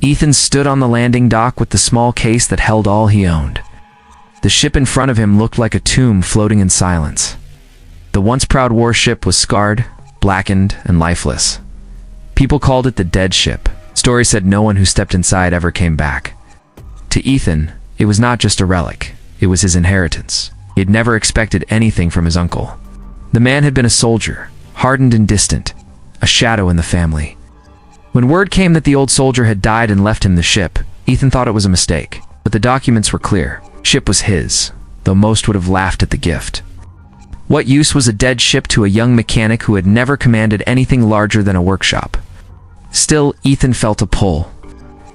Ethan stood on the landing dock with the small case that held all he owned. The ship in front of him looked like a tomb floating in silence. The once proud warship was scarred, blackened, and lifeless. People called it the dead ship. Stories said no one who stepped inside ever came back. To Ethan, it was not just a relic, it was his inheritance. He had never expected anything from his uncle. The man had been a soldier, hardened and distant, a shadow in the family. When word came that the old soldier had died and left him the ship, Ethan thought it was a mistake. But the documents were clear. Ship was his, though most would have laughed at the gift. What use was a dead ship to a young mechanic who had never commanded anything larger than a workshop? Still, Ethan felt a pull.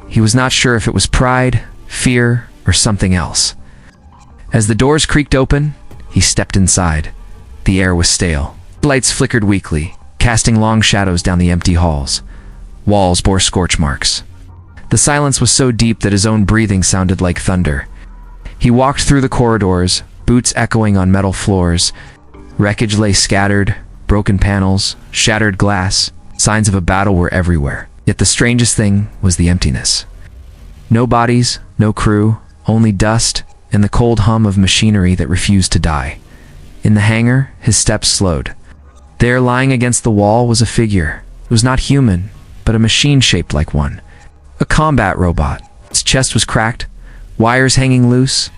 He was not sure if it was pride, fear, or something else. As the doors creaked open, he stepped inside. The air was stale. Lights flickered weakly, casting long shadows down the empty halls. Walls bore scorch marks. The silence was so deep that his own breathing sounded like thunder. He walked through the corridors, boots echoing on metal floors. Wreckage lay scattered, broken panels, shattered glass. Signs of a battle were everywhere. Yet the strangest thing was the emptiness. No bodies, no crew, only dust and the cold hum of machinery that refused to die. In the hangar, his steps slowed. There, lying against the wall, was a figure. It was not human, but a machine shaped like one. A combat robot. Its chest was cracked, wires hanging loose,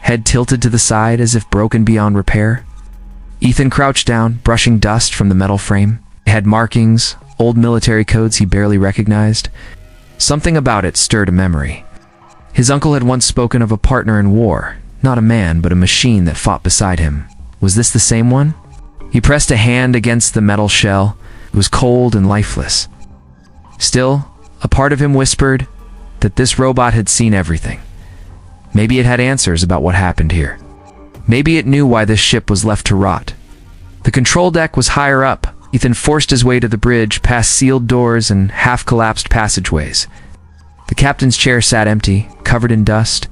head tilted to the side as if broken beyond repair. Ethan crouched down, brushing dust from the metal frame. It had markings, old military codes he barely recognized. Something about it stirred a memory. His uncle had once spoken of a partner in war, not a man, but a machine that fought beside him. Was this the same one? He pressed a hand against the metal shell. It was cold and lifeless. Still, a part of him whispered that this robot had seen everything. Maybe it had answers about what happened here. Maybe it knew why this ship was left to rot. The control deck was higher up. Ethan forced his way to the bridge, past sealed doors and half-collapsed passageways. The captain's chair sat empty, covered in dust.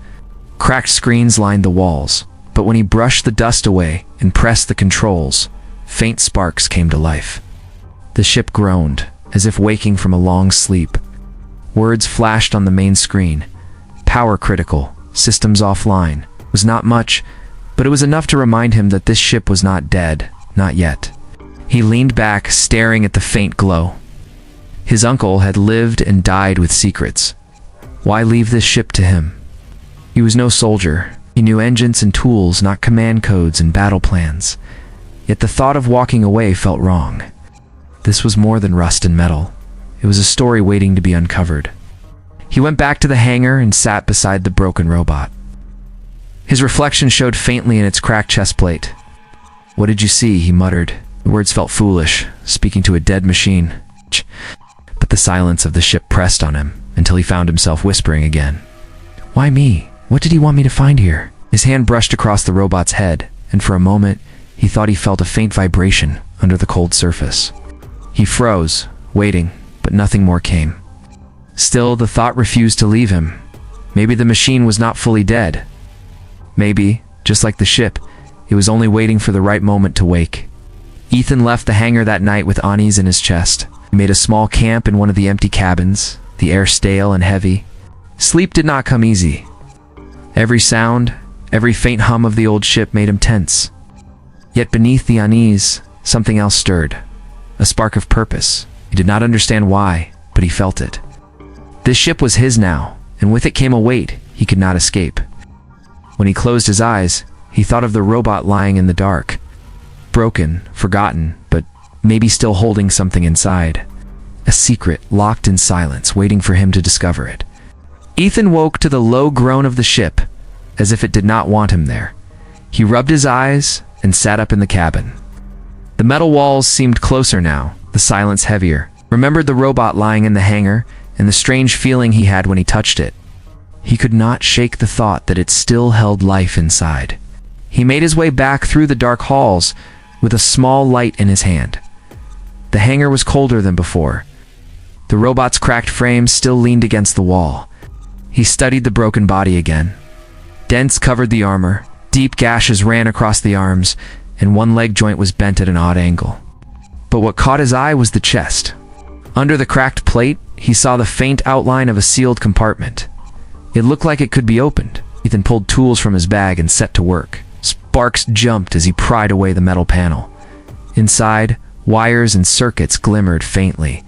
Cracked screens lined the walls, but when he brushed the dust away and pressed the controls, faint sparks came to life. The ship groaned, as if waking from a long sleep. Words flashed on the main screen. Power critical, systems offline. It was not much, but it was enough to remind him that this ship was not dead, not yet. He leaned back, staring at the faint glow. His uncle had lived and died with secrets. Why leave this ship to him? He was no soldier. He knew engines and tools, not command codes and battle plans. Yet the thought of walking away felt wrong. This was more than rust and metal. It was a story waiting to be uncovered. He went back to the hangar and sat beside the broken robot. His reflection showed faintly in its cracked chest plate. "What did you see?" he muttered. The words felt foolish, speaking to a dead machine. But the silence of the ship pressed on him, until he found himself whispering again. "Why me? What did he want me to find here?" His hand brushed across the robot's head, and for a moment, he thought he felt a faint vibration under the cold surface. He froze, waiting, but nothing more came. Still, the thought refused to leave him. Maybe the machine was not fully dead. Maybe, just like the ship, it was only waiting for the right moment to wake. Ethan left the hangar that night with unease in his chest. He made a small camp in one of the empty cabins, the air stale and heavy. Sleep did not come easy. Every sound, every faint hum of the old ship made him tense. Yet beneath the unease, something else stirred. A spark of purpose. He did not understand why, but he felt it. This ship was his now, and with it came a weight he could not escape. When he closed his eyes, he thought of the robot lying in the dark. Broken, forgotten, but maybe still holding something inside. A secret locked in silence, waiting for him to discover it. Ethan woke to the low groan of the ship, as if it did not want him there. He rubbed his eyes and sat up in the cabin. The metal walls seemed closer now, the silence heavier. Remembered the robot lying in the hangar, and the strange feeling he had when he touched it. He could not shake the thought that it still held life inside. He made his way back through the dark halls, with a small light in his hand. The hangar was colder than before. The robot's cracked frame still leaned against the wall. He studied the broken body again. Dents covered the armor, deep gashes ran across the arms, and one leg joint was bent at an odd angle. But what caught his eye was the chest. Under the cracked plate, he saw the faint outline of a sealed compartment. It looked like it could be opened. Ethan pulled tools from his bag and set to work. Sparks jumped as he pried away the metal panel. Inside, wires and circuits glimmered faintly.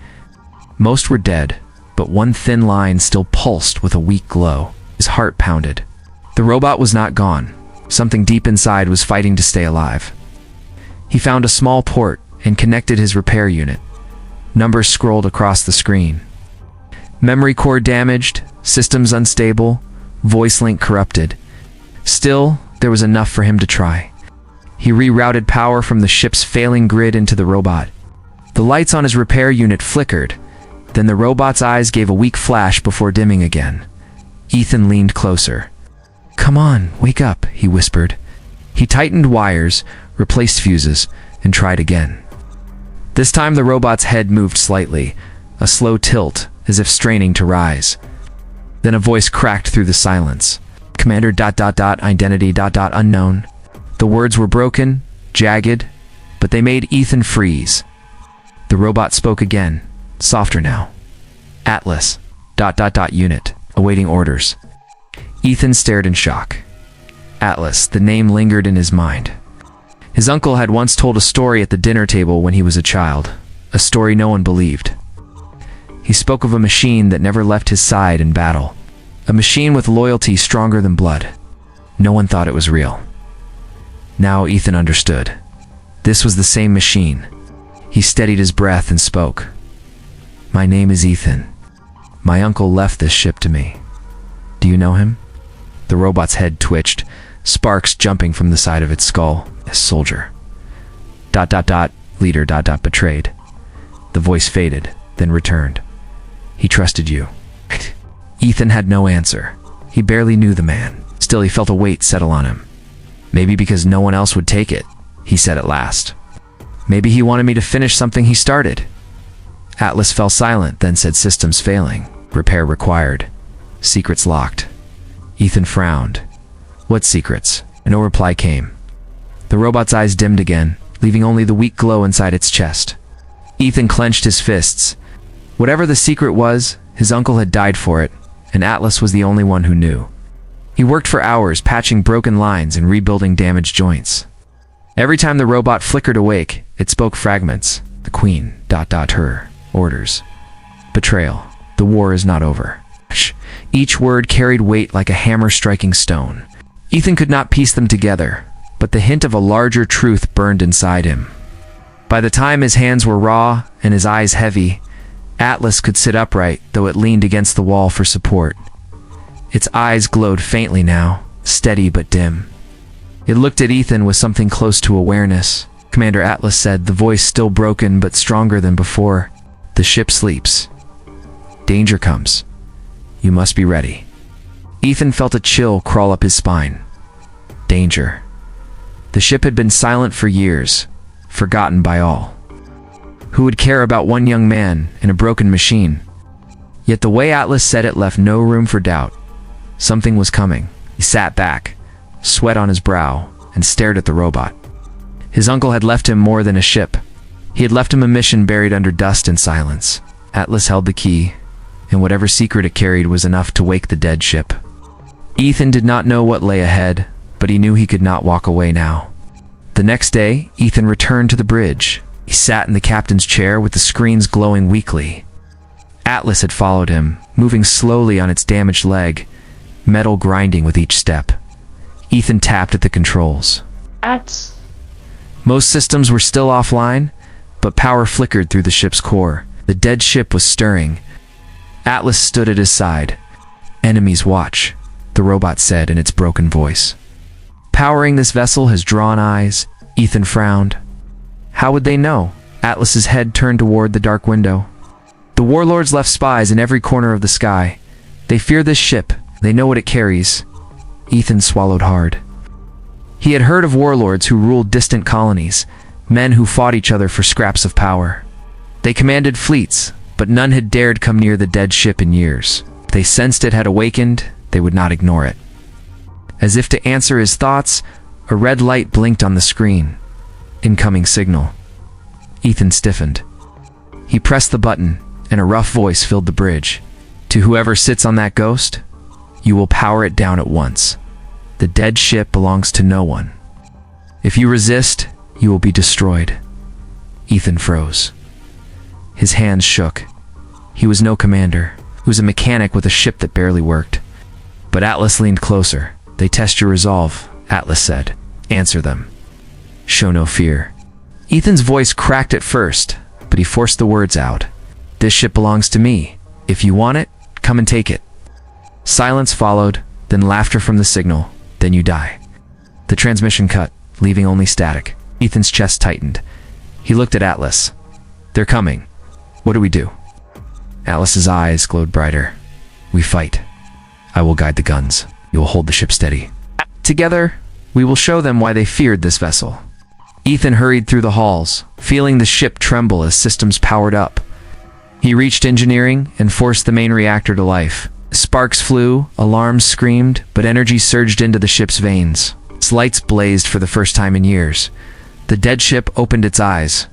Most were dead, but one thin line still pulsed with a weak glow. His heart pounded. The robot was not gone. Something deep inside was fighting to stay alive. He found a small port and connected his repair unit. Numbers scrolled across the screen. Memory core damaged, systems unstable, voice link corrupted. Still, there was enough for him to try. He rerouted power from the ship's failing grid into the robot. The lights on his repair unit flickered, then the robot's eyes gave a weak flash before dimming again. Ethan leaned closer. "Come on, wake up," he whispered. He tightened wires, replaced fuses, and tried again. This time the robot's head moved slightly, a slow tilt, as if straining to rise. Then a voice cracked through the silence. "Commander ... identity ... unknown." The words were broken, jagged, but they made Ethan freeze. The robot spoke again, softer now. "Atlas ... unit, awaiting orders." Ethan stared in shock. Atlas, the name lingered in his mind. His uncle had once told a story at the dinner table when he was a child, a story no one believed. He spoke of a machine that never left his side in battle, a machine with loyalty stronger than blood. No one thought it was real. Now Ethan understood. This was the same machine. He steadied his breath and spoke. "My name is Ethan. My uncle left this ship to me. Do you know him?" The robot's head twitched, sparks jumping from the side of its skull. "A soldier. ... leader ... betrayed." The voice faded, then returned. "He trusted you." Ethan had no answer. He barely knew the man. Still, he felt a weight settle on him. "Maybe because no one else would take it," he said at last. "Maybe he wanted me to finish something he started." Atlas fell silent, then said, "Systems failing. Repair required. Secrets locked." Ethan frowned. "What secrets?" No reply came. The robot's eyes dimmed again, leaving only the weak glow inside its chest. Ethan clenched his fists. Whatever the secret was, his uncle had died for it, and Atlas was the only one who knew. He worked for hours, patching broken lines and rebuilding damaged joints. Every time the robot flickered awake, it spoke fragments. "The Queen ... her orders. Betrayal. The war is not over." Each word carried weight like a hammer striking stone. Ethan could not piece them together, but the hint of a larger truth burned inside him. By the time his hands were raw and his eyes heavy, Atlas could sit upright, though it leaned against the wall for support. Its eyes glowed faintly now, steady but dim. It looked at Ethan with something close to awareness. "Commander," Atlas said, the voice still broken but stronger than before. "The ship sleeps. Danger comes. You must be ready." Ethan felt a chill crawl up his spine. Danger. The ship had been silent for years, forgotten by all. Who would care about one young man in a broken machine? Yet the way Atlas said it left no room for doubt. Something was coming. He sat back, sweat on his brow, and stared at the robot. His uncle had left him more than a ship. He had left him a mission buried under dust and silence. Atlas held the key, and whatever secret it carried was enough to wake the dead ship. Ethan did not know what lay ahead, but he knew he could not walk away now. The next day, Ethan returned to the bridge. He sat in the captain's chair with the screens glowing weakly. Atlas had followed him, moving slowly on its damaged leg, metal grinding with each step. Ethan tapped at the controls. Most systems were still offline, but power flickered through the ship's core. The dead ship was stirring. Atlas stood at his side. "Enemies watch," the robot said in its broken voice. "Powering this vessel has drawn eyes." Ethan frowned. How would they know? Atlas's head turned toward the dark window. "The warlords left spies in every corner of the sky. They fear this ship. They know what it carries." Ethan swallowed hard. He had heard of warlords who ruled distant colonies, men who fought each other for scraps of power. They commanded fleets, but none had dared come near the dead ship in years. If they sensed it had awakened, they would not ignore it. As if to answer his thoughts, a red light blinked on the screen. Incoming signal. Ethan stiffened. He pressed the button, and a rough voice filled the bridge. To whoever sits on that ghost, you will power it down at once. The dead ship belongs to no one. If you resist, you will be destroyed. Ethan froze. His hands shook. He was no commander. He was a mechanic with a ship that barely worked. But Atlas leaned closer. They test your resolve, Atlas said. Answer them. Show no fear. Ethan's voice cracked at first, but he forced the words out. This ship belongs to me. If you want it, come and take it. Silence followed, then laughter from the signal. Then you die. The transmission cut, leaving only static. Ethan's chest tightened. He looked at Atlas. They're coming. What do we do? Atlas's eyes glowed brighter. We fight. I will guide the guns. You will hold the ship steady. Together, we will show them why they feared this vessel. Ethan hurried through the halls, feeling the ship tremble as systems powered up. He reached engineering and forced the main reactor to life. Sparks flew, alarms screamed, but energy surged into the ship's veins. Its lights blazed for the first time in years. The dead ship opened its eyes.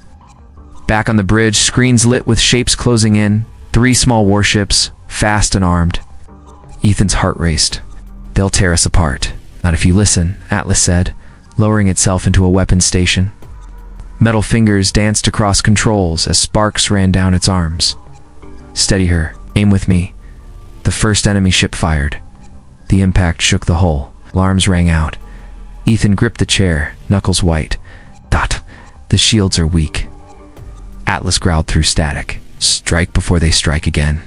Back on the bridge, screens lit with shapes closing in, 3 small warships, fast and armed. Ethan's heart raced. They'll tear us apart. Not if you listen, Atlas said, lowering itself into a weapons station. Metal fingers danced across controls as sparks ran down its arms. Steady her. Aim with me. The first enemy ship fired. The impact shook the hull. Alarms rang out. Ethan gripped the chair, knuckles white. Dot. The shields are weak. Atlas growled through static. Strike before they strike again.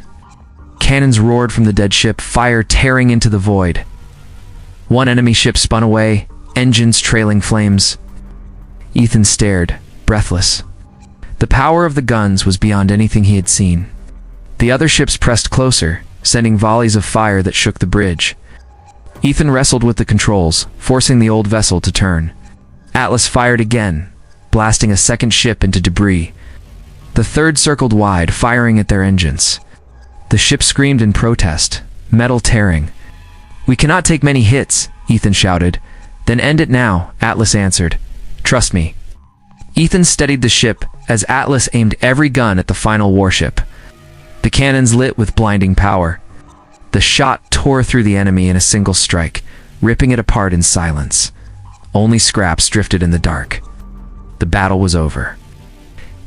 Cannons roared from the dead ship, fire tearing into the void. One enemy ship spun away, engines trailing flames. Ethan stared, breathless. The power of the guns was beyond anything he had seen. The other ships pressed closer, sending volleys of fire that shook the bridge. Ethan wrestled with the controls, forcing the old vessel to turn. Atlas fired again, blasting a second ship into debris. The third circled wide, firing at their engines. The ship screamed in protest, metal tearing. We cannot take many hits, Ethan shouted. Then end it now, Atlas answered. Trust me. Ethan steadied the ship as Atlas aimed every gun at the final warship. The cannons lit with blinding power. The shot tore through the enemy in a single strike, ripping it apart in silence. Only scraps drifted in the dark. The battle was over.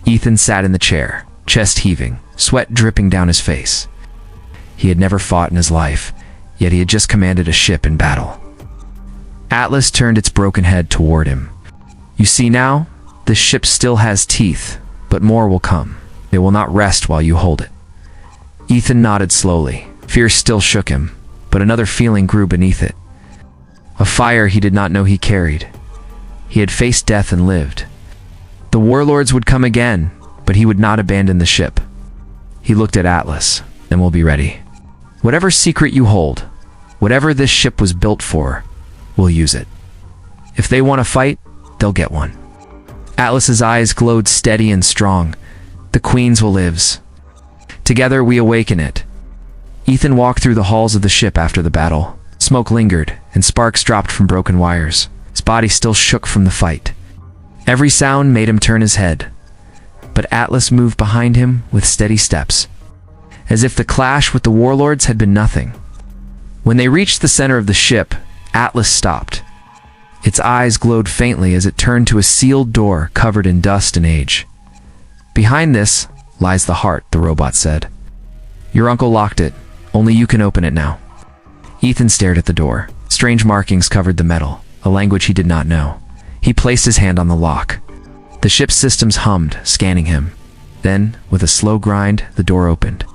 Ethan sat in the chair, chest heaving, sweat dripping down his face. He had never fought in his life, yet he had just commanded a ship in battle. Atlas turned its broken head toward him. You see now, this ship still has teeth, but more will come. They will not rest while you hold it. Ethan nodded slowly. Fear still shook him, but another feeling grew beneath it. A fire he did not know he carried. He had faced death and lived. The warlords would come again, but he would not abandon the ship. He looked at Atlas, and will be ready. Whatever secret you hold, whatever this ship was built for, we'll use it. If they want to fight, they'll get one. Atlas's eyes glowed steady and strong. The Queen's will lives. Together we awaken it. Ethan walked through the halls of the ship after the battle. Smoke lingered, and sparks dropped from broken wires. His body still shook from the fight. Every sound made him turn his head. But Atlas moved behind him with steady steps, as if the clash with the warlords had been nothing. When they reached the center of the ship, Atlas stopped. Its eyes glowed faintly as it turned to a sealed door covered in dust and age. Behind this lies the heart, the robot said. Your uncle locked it. Only you can open it now. Ethan stared at the door. Strange markings covered the metal, a language he did not know. He placed his hand on the lock. The ship's systems hummed, scanning him. Then, with a slow grind, the door opened.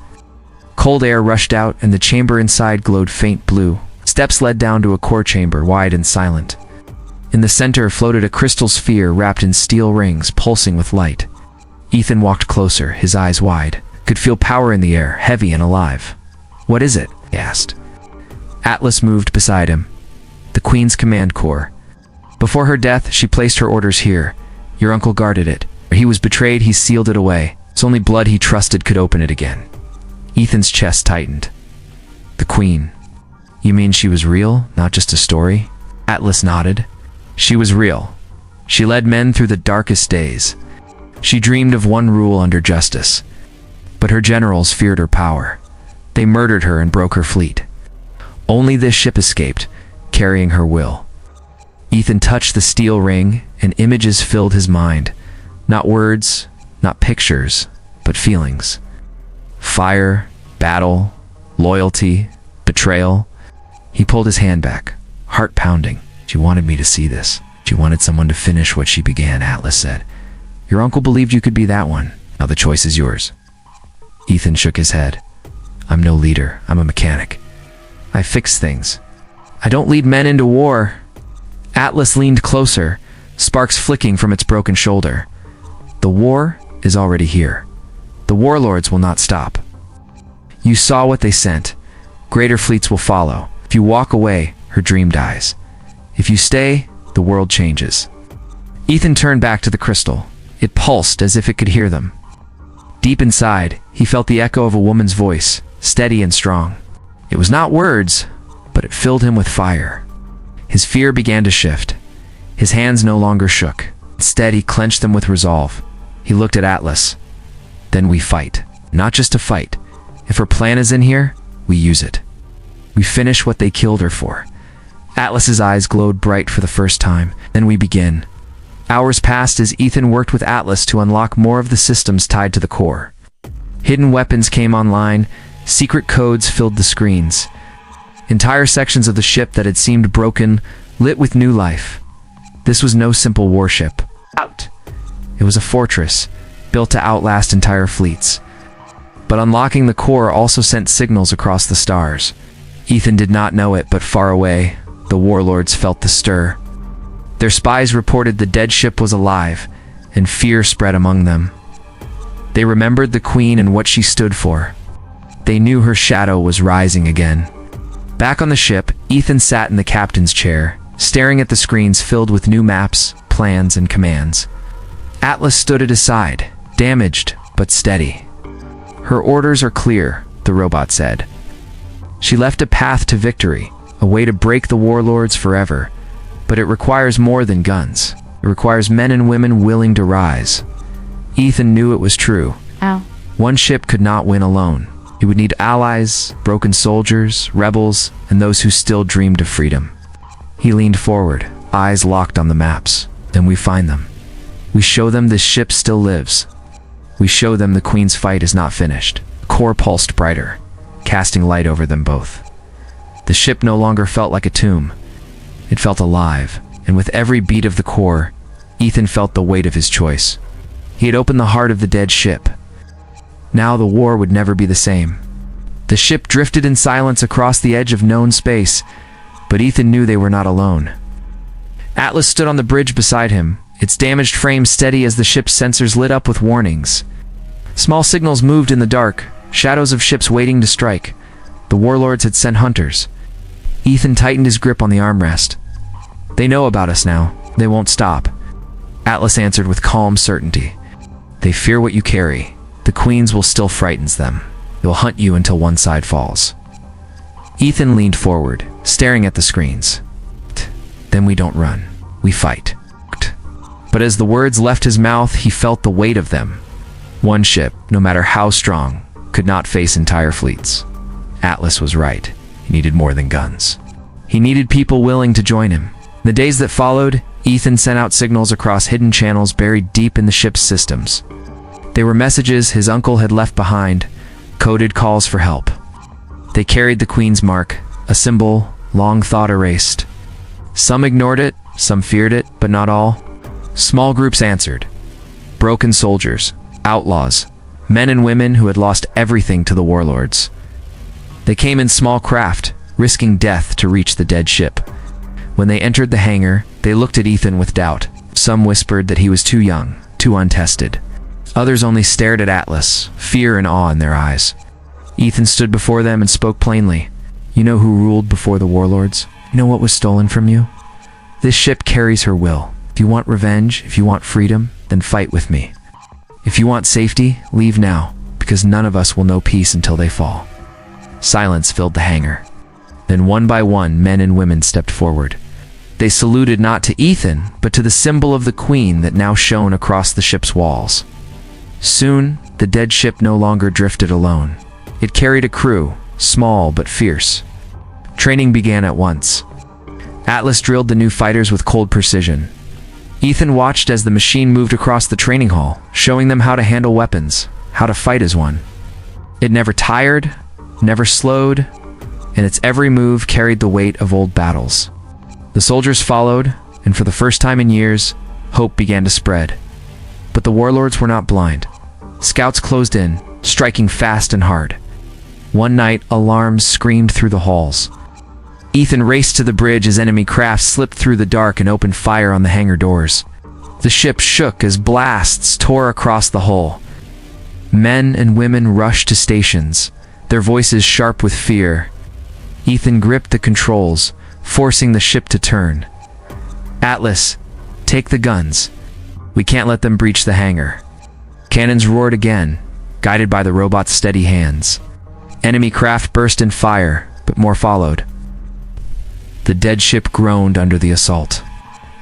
Cold air rushed out, and the chamber inside glowed faint blue. Steps led down to a core chamber, wide and silent. In the center floated a crystal sphere wrapped in steel rings, pulsing with light. Ethan walked closer, his eyes wide. Could feel power in the air, heavy and alive. What is it? He asked. Atlas moved beside him. The Queen's command core. Before her death, she placed her orders here. Your uncle guarded it. He was betrayed, he sealed it away. It's only blood he trusted could open it again. Ethan's chest tightened. The Queen. You mean she was real, not just a story? Atlas nodded. She was real. She led men through the darkest days. She dreamed of one rule under justice. But her generals feared her power. They murdered her and broke her fleet. Only this ship escaped, carrying her will. Ethan touched the steel ring, and images filled his mind. Not words, not pictures, but feelings. Fire, battle, loyalty, betrayal. He pulled his hand back, heart pounding. She wanted me to see this. She wanted someone to finish what she began, Atlas said. Your uncle believed you could be that one. Now the choice is yours. Ethan shook his head. I'm no leader. I'm a mechanic. I fix things. I don't lead men into war. Atlas leaned closer, sparks flicking from its broken shoulder. The war is already here. The warlords will not stop. You saw what they sent. Greater fleets will follow. If you walk away, her dream dies. If you stay, the world changes. Ethan turned back to the crystal. It pulsed as if it could hear them. Deep inside, he felt the echo of a woman's voice, steady and strong. It was not words, but it filled him with fire. His fear began to shift. His hands no longer shook. Instead, he clenched them with resolve. He looked at Atlas. Then we fight. Not just to fight. If her plan is in here, we use it. We finish what they killed her for. Atlas's eyes glowed bright for the first time. Then we begin. Hours passed as Ethan worked with Atlas to unlock more of the systems tied to the core. Hidden weapons came online. Secret codes filled the screens. Entire sections of the ship that had seemed broken lit with new life. This was no simple warship. It was a fortress, built to outlast entire fleets. But unlocking the core also sent signals across the stars. Ethan did not know it, but far away, the warlords felt the stir. Their spies reported the dead ship was alive, and fear spread among them. They remembered the Queen and what she stood for. They knew her shadow was rising again. Back on the ship, Ethan sat in the captain's chair, staring at the screens filled with new maps, plans, and commands. Atlas stood at his side, damaged but steady. Her orders are clear, the robot said. She left a path to victory, a way to break the warlords forever. But it requires more than guns. It requires men and women willing to rise. Ethan knew it was true. Ow. One ship could not win alone. He would need allies, broken soldiers, rebels, and those who still dreamed of freedom. He leaned forward, eyes locked on the maps. Then we find them. We show them this ship still lives. We show them the Queen's fight is not finished. The core pulsed brighter, casting light over them both. The ship no longer felt like a tomb. It felt alive, and with every beat of the core, Ethan felt the weight of his choice. He had opened the heart of the dead ship. Now the war would never be the same. The ship drifted in silence across the edge of known space, but Ethan knew they were not alone. Atlas stood on the bridge beside him, its damaged frame steady as the ship's sensors lit up with warnings. Small signals moved in the dark, shadows of ships waiting to strike. The warlords had sent hunters. Ethan tightened his grip on the armrest. They know about us now. They won't stop. Atlas answered with calm certainty. They fear what you carry. The Queen's will still frightens them. They'll hunt you until one side falls. Ethan leaned forward, staring at the screens. Then we don't run. We fight. But as the words left his mouth, he felt the weight of them. One ship, no matter how strong, could not face entire fleets. Atlas was right. He needed more than guns. He needed people willing to join him. In the days that followed, Ethan sent out signals across hidden channels buried deep in the ship's systems. They were messages his uncle had left behind, coded calls for help. They carried the Queen's mark, a symbol long thought erased. Some ignored it, some feared it, but not all. Small groups answered. Broken soldiers, outlaws, men and women who had lost everything to the warlords. They came in small craft, risking death to reach the dead ship. When they entered the hangar, they looked at Ethan with doubt. Some whispered that he was too young, too untested. Others only stared at Atlas, fear and awe in their eyes. Ethan stood before them and spoke plainly. You know who ruled before the warlords? You know what was stolen from you? This ship carries her will. If you want revenge, if you want freedom, then fight with me. If you want safety, leave now, because none of us will know peace until they fall. Silence filled the hangar. Then one by one, men and women stepped forward. They saluted not to Ethan, but to the symbol of the Queen that now shone across the ship's walls. Soon, the dead ship no longer drifted alone. It carried a crew, small but fierce. Training began at once. Atlas drilled the new fighters with cold precision. Ethan watched as the machine moved across the training hall, showing them how to handle weapons, how to fight as one. It never tired, never slowed, and its every move carried the weight of old battles. The soldiers followed, and for the first time in years, hope began to spread. But the warlords were not blind. Scouts closed in, striking fast and hard. One night, alarms screamed through the halls. Ethan raced to the bridge as enemy craft slipped through the dark and opened fire on the hangar doors. The ship shook as blasts tore across the hull. Men and women rushed to stations, their voices sharp with fear. Ethan gripped the controls, forcing the ship to turn. "Atlas, take the guns. We can't let them breach the hangar." Cannons roared again, guided by the robot's steady hands. Enemy craft burst in fire, but more followed. The dead ship groaned under the assault.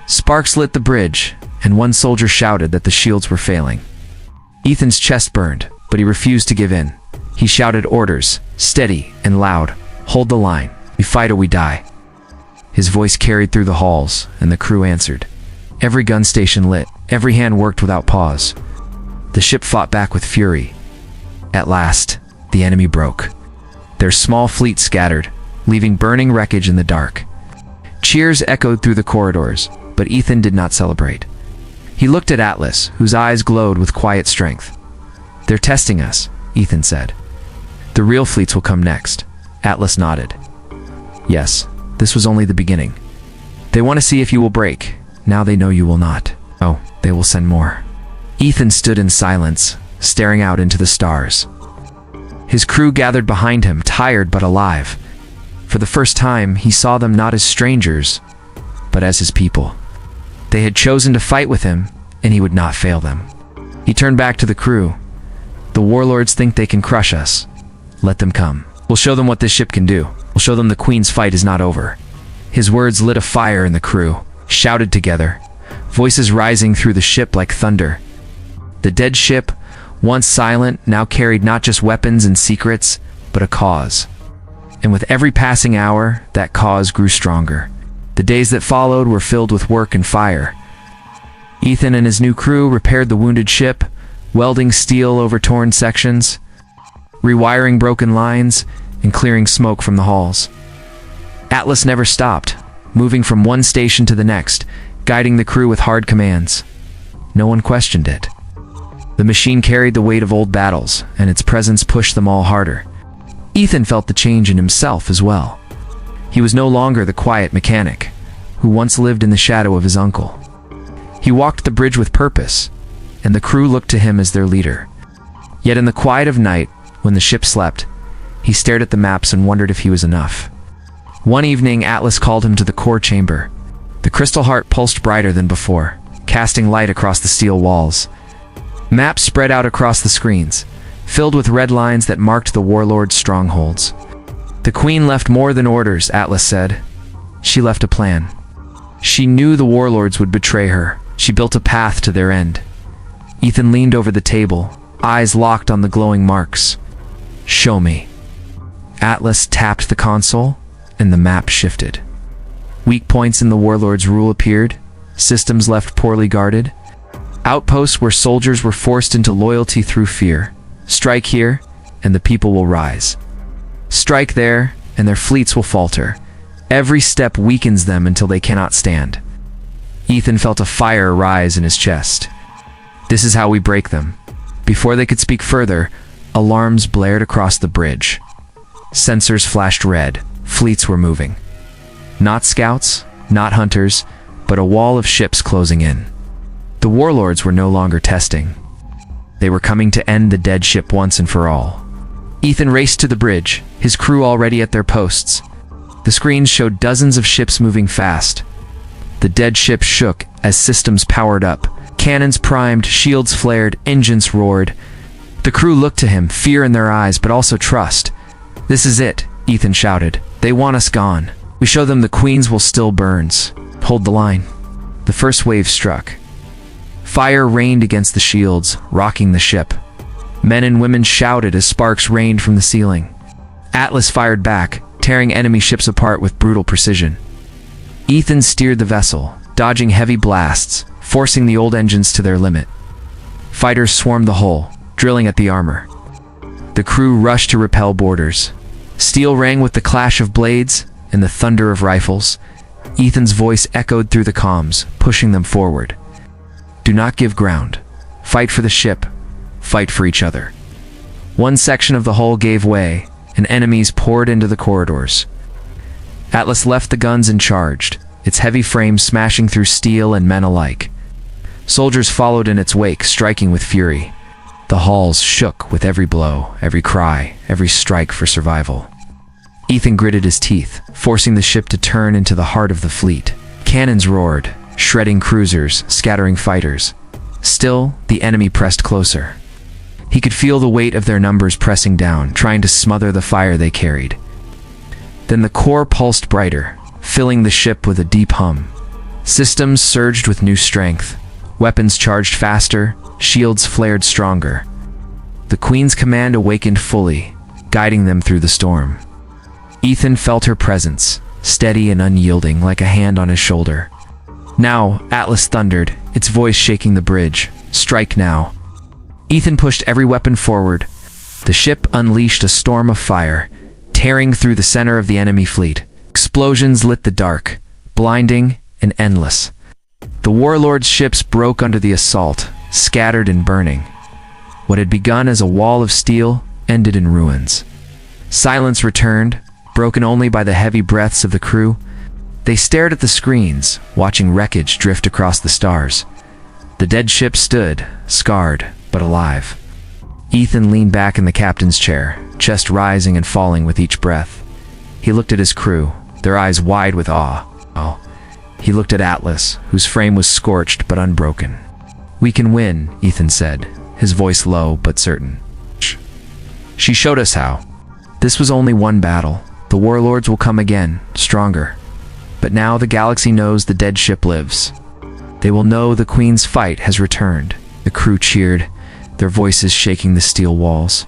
Sparks lit the bridge, and one soldier shouted that the shields were failing. Ethan's chest burned, but he refused to give in. He shouted orders, steady and loud. "Hold the line. We fight or we die." His voice carried through the halls, and the crew answered. Every gun station lit, every hand worked without pause. The ship fought back with fury. At last, the enemy broke. Their small fleet scattered, leaving burning wreckage in the dark. Cheers echoed through the corridors, but Ethan did not celebrate. He looked at Atlas, whose eyes glowed with quiet strength. "They're testing us," Ethan said. "The real fleets will come next." Atlas nodded. "Yes, this was only the beginning. They want to see if you will break. Now they know you will not. Oh, they will send more." Ethan stood in silence, staring out into the stars. His crew gathered behind him, tired but alive. For the first time, he saw them not as strangers, but as his people. They had chosen to fight with him, and he would not fail them. He turned back to the crew. "The warlords think they can crush us. Let them come. We'll show them what this ship can do. We'll show them the Queen's fight is not over." His words lit a fire in the crew, shouted together, voices rising through the ship like thunder. The dead ship, once silent, now carried not just weapons and secrets, but a cause. And with every passing hour, that cause grew stronger. The days that followed were filled with work and fire. Ethan and his new crew repaired the wounded ship, welding steel over torn sections, rewiring broken lines, and clearing smoke from the halls. Atlas never stopped, moving from one station to the next, guiding the crew with hard commands. No one questioned it. The machine carried the weight of old battles, and its presence pushed them all harder. Ethan felt the change in himself as well. He was no longer the quiet mechanic, who once lived in the shadow of his uncle. He walked the bridge with purpose, and the crew looked to him as their leader. Yet in the quiet of night, when the ship slept, he stared at the maps and wondered if he was enough. One evening, Atlas called him to the core chamber. The crystal heart pulsed brighter than before, casting light across the steel walls. Maps spread out across the screens, filled with red lines that marked the warlord's strongholds. "The Queen left more than orders," Atlas said. "She left a plan. She knew the warlords would betray her. She built a path to their end." Ethan leaned over the table, eyes locked on the glowing marks. "Show me." Atlas tapped the console, and the map shifted. Weak points in the warlord's rule appeared, systems left poorly guarded, outposts where soldiers were forced into loyalty through fear. Strike here, and the people will rise. Strike there, and their fleets will falter. Every step weakens them until they cannot stand. Ethan felt a fire rise in his chest. This is how we break them. Before they could speak further, alarms blared across the bridge. Sensors flashed red. Fleets were moving. Not scouts, not hunters, but a wall of ships closing in. The warlords were no longer testing. They were coming to end the dead ship once and for all. Ethan raced to the bridge, his crew already at their posts. The screens showed dozens of ships moving fast. The dead ship shook as systems powered up. Cannons primed, shields flared, engines roared. The crew looked to him, fear in their eyes, but also trust. "This is it," Ethan shouted. "They want us gone. We show them the Queen's will still burns. Hold the line." The first wave struck. Fire rained against the shields, rocking the ship. Men and women shouted as sparks rained from the ceiling. Atlas fired back, tearing enemy ships apart with brutal precision. Ethan steered the vessel, dodging heavy blasts, forcing the old engines to their limit. Fighters swarmed the hull, drilling at the armor. The crew rushed to repel boarders. Steel rang with the clash of blades and the thunder of rifles. Ethan's voice echoed through the comms, pushing them forward. Do not give ground. Fight for the ship. Fight for each other. One section of the hull gave way, and enemies poured into the corridors. Atlas left the guns and charged, its heavy frame smashing through steel and men alike. Soldiers followed in its wake, striking with fury. The halls shook with every blow, every cry, every strike for survival. Ethan gritted his teeth, forcing the ship to turn into the heart of the fleet. Cannons roared, shredding cruisers, scattering fighters. Still, the enemy pressed closer. He could feel the weight of their numbers pressing down, trying to smother the fire they carried. Then the core pulsed brighter, filling the ship with a deep hum. Systems surged with new strength. Weapons charged faster, shields flared stronger. The Queen's command awakened fully, guiding them through the storm. Ethan felt her presence, steady and unyielding like a hand on his shoulder. Now, Atlas thundered, its voice shaking the bridge. Strike now. Ethan pushed every weapon forward. The ship unleashed a storm of fire, tearing through the center of the enemy fleet. Explosions lit the dark, blinding and endless. The warlord's ships broke under the assault, scattered and burning. What had begun as a wall of steel ended in ruins. Silence returned, broken only by the heavy breaths of the crew. They stared at the screens, watching wreckage drift across the stars. The dead ship stood, scarred, but alive. Ethan leaned back in the captain's chair, chest rising and falling with each breath. He looked at his crew, their eyes wide with awe. He looked at Atlas, whose frame was scorched but unbroken. We can win, Ethan said, his voice low but certain. She showed us how. This was only one battle. The warlords will come again, stronger. But now the galaxy knows the dead ship lives. They will know the Queen's fight has returned. The crew cheered, their voices shaking the steel walls.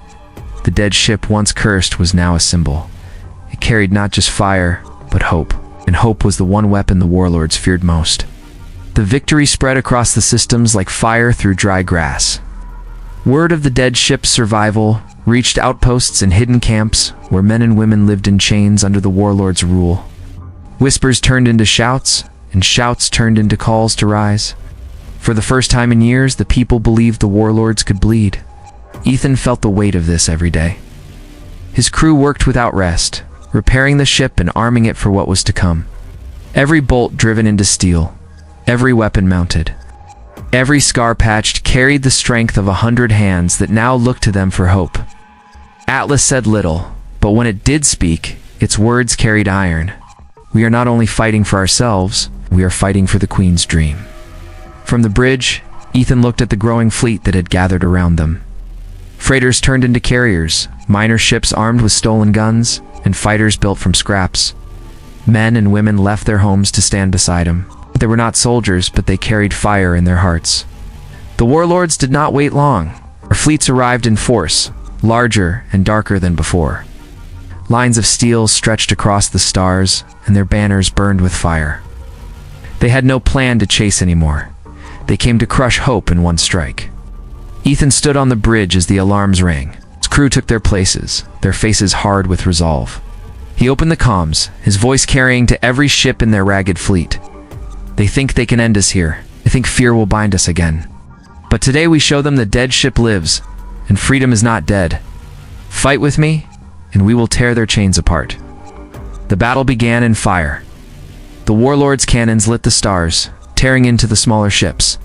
The dead ship once cursed was now a symbol. It carried not just fire, but hope. And hope was the one weapon the warlords feared most. The victory spread across the systems like fire through dry grass. Word of the dead ship's survival reached outposts and hidden camps where men and women lived in chains under the warlord's rule. Whispers turned into shouts, and shouts turned into calls to rise. For the first time in years, the people believed the warlords could bleed. Ethan felt the weight of this every day. His crew worked without rest, repairing the ship and arming it for what was to come. Every bolt driven into steel, every weapon mounted, every scar patched carried the strength of 100 hands that now looked to them for hope. Atlas said little, but when it did speak, its words carried iron. We are not only fighting for ourselves, we are fighting for the Queen's dream. From the bridge, Ethan looked at the growing fleet that had gathered around them. Freighters turned into carriers, minor ships armed with stolen guns, and fighters built from scraps. Men and women left their homes to stand beside him. They were not soldiers, but they carried fire in their hearts. The warlords did not wait long. Our fleets arrived in force, larger and darker than before. Lines of steel stretched across the stars, and their banners burned with fire. They had no plan to chase anymore. They came to crush hope in one strike. Ethan stood on the bridge as the alarms rang. His crew took their places, their faces hard with resolve. He opened the comms, his voice carrying to every ship in their ragged fleet. They think they can end us here. They think fear will bind us again. But today we show them the dead ship lives, and freedom is not dead. Fight with me, and we will tear their chains apart. The battle began in fire. The warlords' cannons lit the stars, tearing into the smaller ships.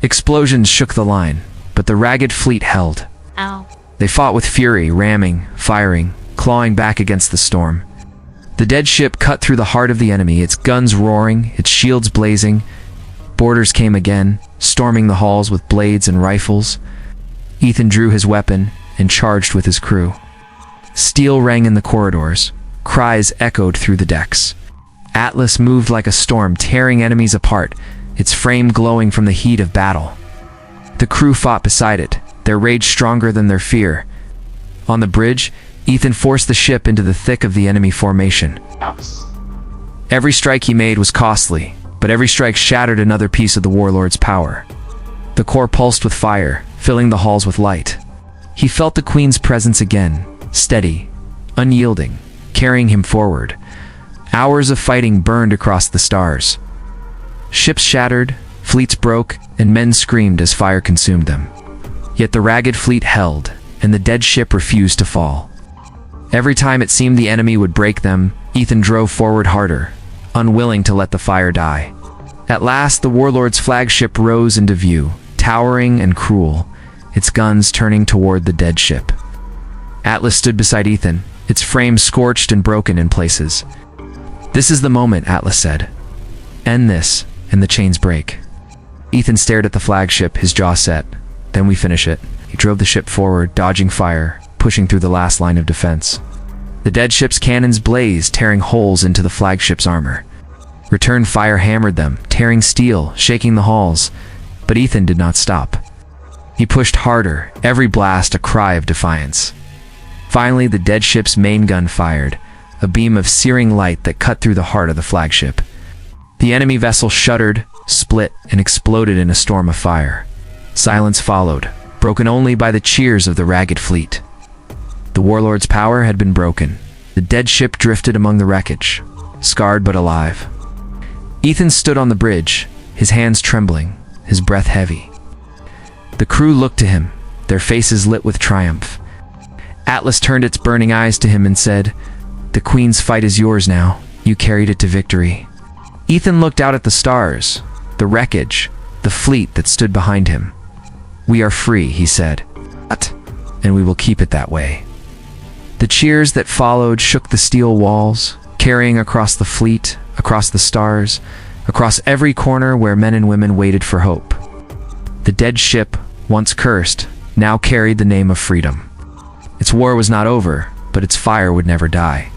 Explosions shook the line, but the ragged fleet held. Ow. They fought with fury, ramming, firing, clawing back against the storm. The dead ship cut through the heart of the enemy, its guns roaring, its shields blazing. Boarders came again, storming the halls with blades and rifles. Ethan drew his weapon and charged with his crew. Steel rang in the corridors. Cries echoed through the decks. Atlas moved like a storm, tearing enemies apart, its frame glowing from the heat of battle. The crew fought beside it, their rage stronger than their fear. On the bridge, Ethan forced the ship into the thick of the enemy formation. Every strike he made was costly, but every strike shattered another piece of the warlord's power. The core pulsed with fire, filling the halls with light. He felt the Queen's presence again, steady, unyielding, carrying him forward. Hours of fighting burned across the stars. Ships shattered, fleets broke, and men screamed as fire consumed them. Yet the ragged fleet held, and the dead ship refused to fall. Every time it seemed the enemy would break them, Ethan drove forward harder, unwilling to let the fire die. At last, the warlord's flagship rose into view, towering and cruel, its guns turning toward the dead ship. Atlas stood beside Ethan, its frame scorched and broken in places. "This is the moment," Atlas said. "End this, and the chains break." Ethan stared at the flagship, his jaw set. "Then we finish it." He drove the ship forward, dodging fire, pushing through the last line of defense. The dead ship's cannons blazed, tearing holes into the flagship's armor. Return fire hammered them, tearing steel, shaking the halls. But Ethan did not stop. He pushed harder, every blast a cry of defiance. Finally, the dead ship's main gun fired, a beam of searing light that cut through the heart of the flagship. The enemy vessel shuddered, split, and exploded in a storm of fire. Silence followed, broken only by the cheers of the ragged fleet. The warlord's power had been broken. The dead ship drifted among the wreckage, scarred but alive. Ethan stood on the bridge, his hands trembling, his breath heavy. The crew looked to him, their faces lit with triumph. Atlas turned its burning eyes to him and said, "The Queen's fight is yours now. You carried it to victory." Ethan looked out at the stars, the wreckage, the fleet that stood behind him. "We are free," he said, "and we will keep it that way." The cheers that followed shook the steel walls, carrying across the fleet, across the stars, across every corner where men and women waited for hope. The dead ship, once cursed, now carried the name of freedom. Its war was not over, but its fire would never die.